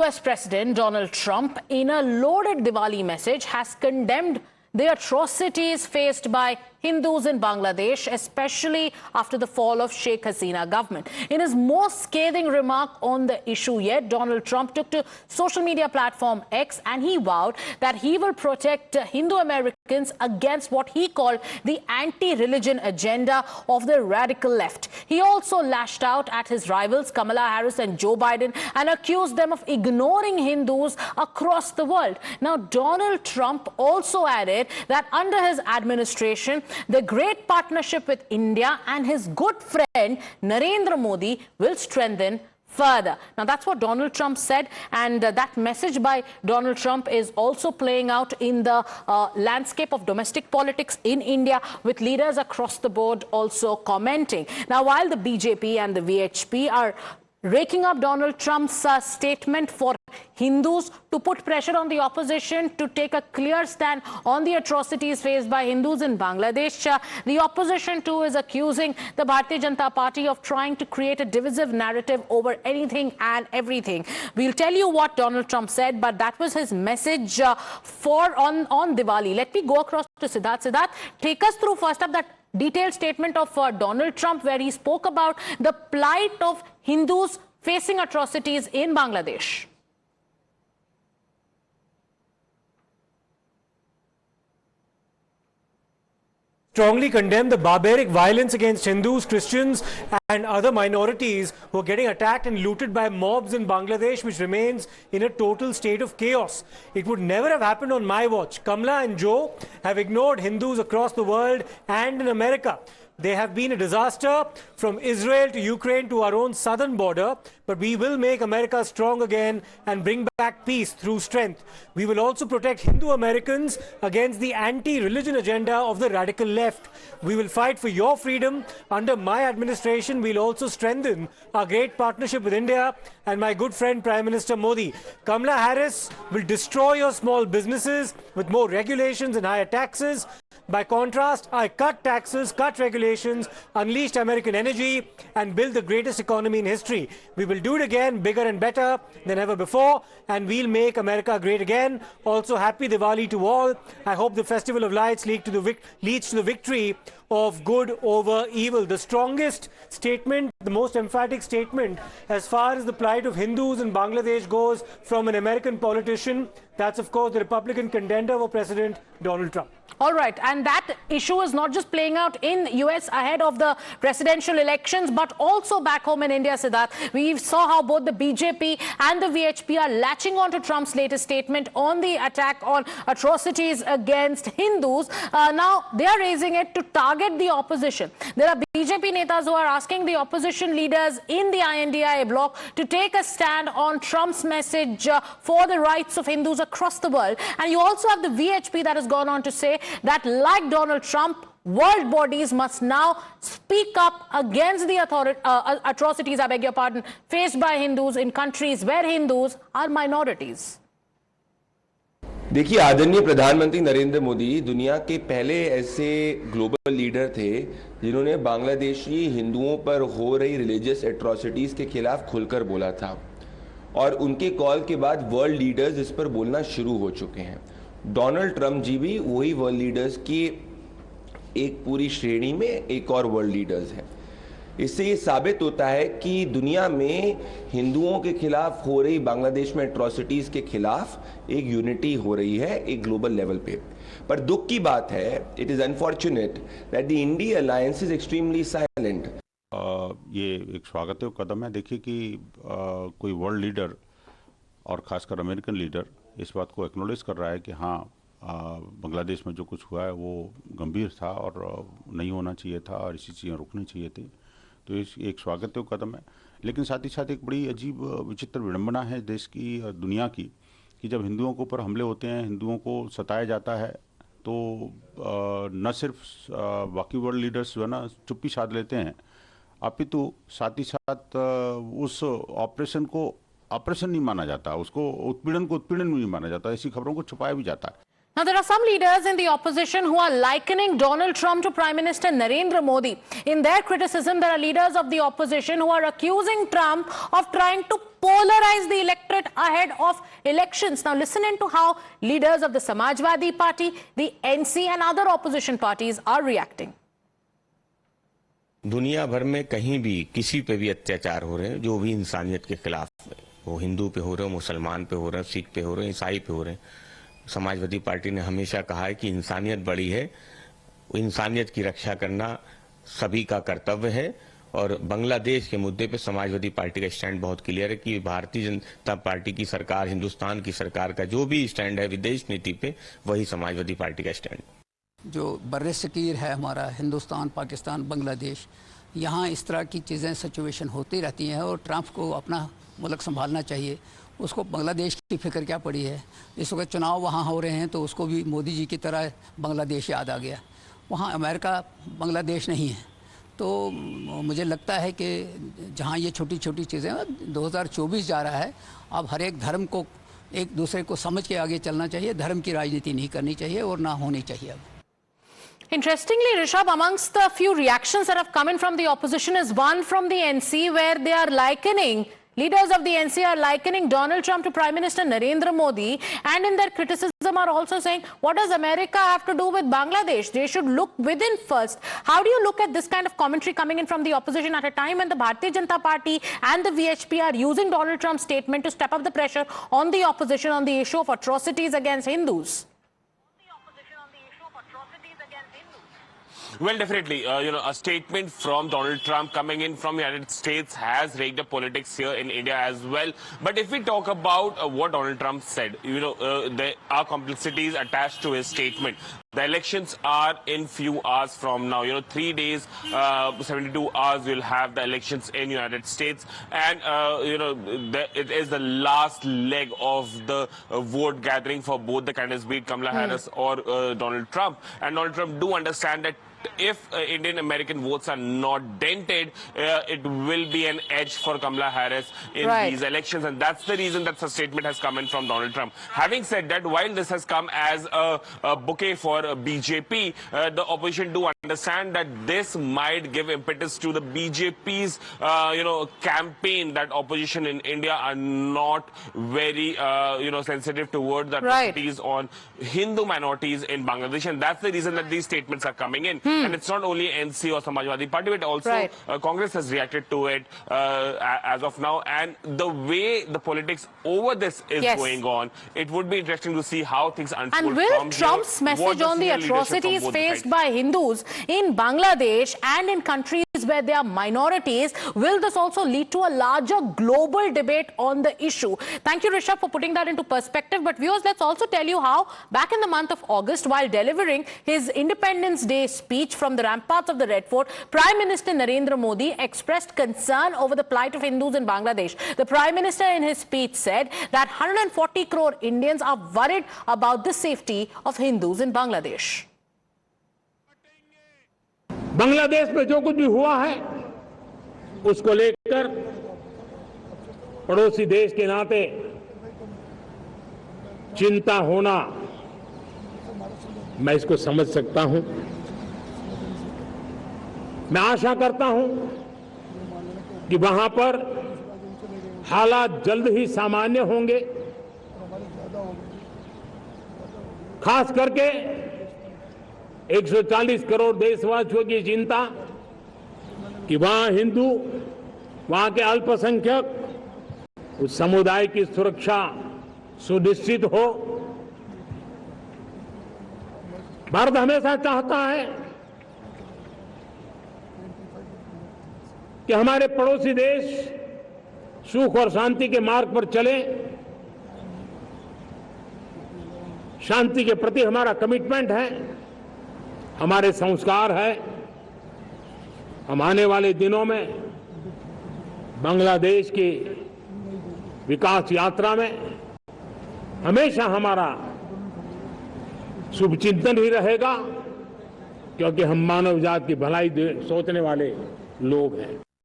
US President Donald Trump, in a loaded Diwali message, has condemned the atrocities faced by Hindus in Bangladesh, especially after the fall of Sheikh Hasina government. In his most scathing remark on the issue yet, Donald Trump took to social media platform X and he vowed that he will protect Hindu Americans against what he called the anti-religion agenda of the radical left. He also lashed out at his rivals Kamala Harris and Joe Biden and accused them of ignoring Hindus across the world. Now, Donald Trump also added that under his administration, the great partnership with India and his good friend Narendra Modi will strengthen further. Now, that's what Donald Trump said, and that message by Donald Trump is also playing out in the landscape of domestic politics in India, with leaders across the board also commenting. Now, while the BJP and the VHP are raking up Donald Trump's statement for Hindus to put pressure on the opposition to take a clear stand on the atrocities faced by Hindus in Bangladesh, the opposition too is accusing the Bharatiya Janata Party of trying to create a divisive narrative over anything and everything. We'll tell you what Donald Trump said, but that was his message on Diwali. Let me go across to Siddharth. Siddharth, take us through first up that detailed statement of Donald Trump, where he spoke about the plight of Hindus facing atrocities in Bangladesh. Strongly condemn the barbaric violence against Hindus, Christians and other minorities who are getting attacked and looted by mobs in Bangladesh, which remains in a total state of chaos. It would never have happened on my watch. Kamala and Joe have ignored Hindus across the world and in America. They have been a disaster from Israel to Ukraine to our own southern border, but we will make America strong again and bring back peace through strength. We will also protect Hindu Americans against the anti-religion agenda of the radical left. We will fight for your freedom. Under my administration, we'll also strengthen our great partnership with India and my good friend Prime Minister Modi. Kamala Harris will destroy your small businesses with more regulations and higher taxes. By contrast, I cut taxes, cut regulations, unleashed American energy and built the greatest economy in history. We will do it again, bigger and better than ever before, and we'll make America great again. Also, happy Diwali to all. I hope the Festival of Lights leads to the victory of good over evil. The strongest statement, the most emphatic statement as far as the plight of Hindus in Bangladesh goes from an American politician, that's of course the Republican contender for President Donald Trump. All right, and that issue is not just playing out in US ahead of the presidential elections, but also back home in India, Siddharth. We saw how both the BJP and the VHP are latching on to Trump's latest statement on the attack on atrocities against Hindus. Now, they are raising it to target the opposition. There are BJP netas who are asking the opposition leaders in the INDIA bloc to take a stand on Trump's message for the rights of Hindus across the world. And you also have the VHP that has gone on to say that, like Donald Trump, world bodies must now speak up against the atrocities, I beg your pardon, faced by Hindus in countries where Hindus are minorities. देखिए, आदरणीय प्रधानमंत्री नरेंद्र मोदी दुनिया के पहले ऐसे global leader थे जिन्होंने बांग्लादेशी हिंदुओं पर हो रही रिलीजियस एट्रोसिटीज़ के खिलाफ खुलकर बोला था, और उनके कॉल के बाद वर्ल्ड लीडर्स इस पर बोलना शुरू हो चुके हैं। डोनाल्ड ट्रंप जी भी वही वर्ल्ड लीडर्स की एक पूरी श्रेणी में एक और वर्ल्ड लीडर्स हैं। इससे ये साबित होता है कि दुनिया में हिंदुओं के खिलाफ हो रही बांग्लादेश में एट्रोसिटीज के खिलाफ एक यूनिटी हो रही है एक ग्लोबल लेवल पे। पर दुख की बात है, it is unfortunate that the India alliance is extremely silent. ये एक स्वागत कदम है। देखिए कि कोई वर्ल्ड लीडर और खासकर अमेरिकन लीडर इस बात को एक्नॉलेज कर रहा है कि हाँ, बांग्लादेश में जो कुछ हुआ है वो गंभीर था और नहीं होना चाहिए था और इसी चीज़ें रुकनी चाहिए थी। तो इस एक स्वागत कदम है, लेकिन साथ ही साथ एक बड़ी अजीब विचित्र विडंबना है देश की और दुनिया की कि जब हिंदुओं के ऊपर हमले होते हैं, हिंदुओं को सताया जाता है, तो न सिर्फ बाकी वर्ल्ड लीडर्स जो है ना चुप्पी साध लेते हैं, अपितु साथ ही साथ उस ऑपरेशन को ऑपरेशन नहीं माना जाता, उसको उत्पीड़न को उत्पीड़न नहीं माना जाता, ऐसी खबरों को छुपाया भी जाता है। Now, there are some leaders in the opposition who are likening Donald Trump to Prime Minister Narendra Modi. In their criticism, there are leaders of the opposition who are accusing Trump of trying to polarize the electorate ahead of elections. Now, listen into how leaders of the Samajwadi Party, the NC and other opposition parties are reacting. दुनिया भर में कहीं भी किसी पे भी अत्याचार हो रहे हैं जो भी इंसानियत के खिलाफ है, वो हिंदू पे हो रहे हैं, मुसलमान पे हो रहे हैं, सिख पे हो रहे हैं, ईसाई पे हो रहे हैं। समाजवादी पार्टी ने हमेशा कहा है कि इंसानियत बड़ी है, इंसानियत की रक्षा करना सभी का कर्तव्य है। और बांग्लादेश के मुद्दे पे समाजवादी पार्टी का स्टैंड बहुत क्लियर है कि भारतीय जनता पार्टी की सरकार, हिंदुस्तान की सरकार का जो भी स्टैंड है विदेश नीति पे, वही समाजवादी पार्टी का स्टैंड। जो बर्र-ए-सग़ीर है हमारा हिंदुस्तान, पाकिस्तान, बांग्लादेश, यहाँ इस तरह की चीज़ें सिचुएशन होती रहती हैं और ट्रंप को अपना मुल्क संभालना चाहिए। उसको बांग्लादेश की फिक्र क्या पड़ी है? इस वक्त चुनाव वहाँ हो रहे हैं तो उसको भी मोदी जी की तरह बांग्लादेश याद आ गया। वहाँ अमेरिका बांग्लादेश नहीं है। तो मुझे लगता है कि जहाँ ये छोटी छोटी चीज़ें 2024 जा रहा है, अब हर एक धर्म को एक दूसरे को समझ के आगे चलना चाहिए। धर्म की राजनीति नहीं करनी चाहिए और ना होनी चाहिए। अब Interestingly, Rishabh, amongst the few reactions that have come in from the opposition is one from the NC where they are likening, leaders of the NC are likening Donald Trump to Prime Minister Narendra Modi, and in their criticism are also saying, what does America have to do with Bangladesh? They should look within first. How do you look at this kind of commentary coming in from the opposition at a time when the Bharatiya Janata Party and the VHP are using Donald Trump's statement to step up the pressure on the opposition on the issue of atrocities against Hindus? Well, definitely, a statement from Donald Trump coming in from the United States has raked up politics here in India as well. But if we talk about what Donald Trump said, there are complexities attached to his statement. The elections are in few hours from now. 3 days, 72 hours, we'll have the elections in United States. And, it is the last leg of the vote gathering for both the candidates, be it Kamala Harris or Donald Trump. And Donald Trump do understand that if Indian American votes are not dented, it will be an edge for Kamala Harris in these elections. And that's the reason that the statement has come in from Donald Trump. Having said that, while this has come as a bouquet for BJP, the opposition do understand that this might give impetus to the BJP's, campaign that opposition in India are not very, sensitive toward the atrocities on Hindu minorities in Bangladesh. And that's the reason that these statements are coming in. And it's not only NC or Samajwadi Party, but also Congress has reacted to it as of now. And the way the politics over this is going on, it would be interesting to see how things unfold. And will Trump's message on the atrocities faced by Hindus in Bangladesh and in countries where there are minorities, will this also lead to a larger global debate on the issue? Thank you, Rishabh, for putting that into perspective. But viewers, let's also tell you how back in the month of August, while delivering his Independence Day speech from the ramparts of the Red Fort, Prime Minister Narendra Modi expressed concern over the plight of Hindus in Bangladesh. The Prime Minister in his speech said that 140 crore Indians are worried about the safety of Hindus in Bangladesh. Bangladesh में जो कुछ भी हुआ है उसको लेकर पड़ोसी देश के नाते चिंता होना, मैं इसको समझ सकता हूं। मैं आशा करता हूं कि वहां पर हालात जल्द ही सामान्य होंगे। खास करके 140 करोड़ देशवासियों की चिंता कि वहां हिंदू, वहां के अल्पसंख्यक, उस समुदाय की सुरक्षा सुनिश्चित हो। भारत हमेशा चाहता है कि हमारे पड़ोसी देश सुख और शांति के मार्ग पर चले। शांति के प्रति हमारा कमिटमेंट है, हमारे संस्कार है। हम आने वाले दिनों में बांग्लादेश की विकास यात्रा में हमेशा हमारा शुभचिंतन ही रहेगा, क्योंकि हम मानव जात की भलाई सोचने वाले लोग हैं।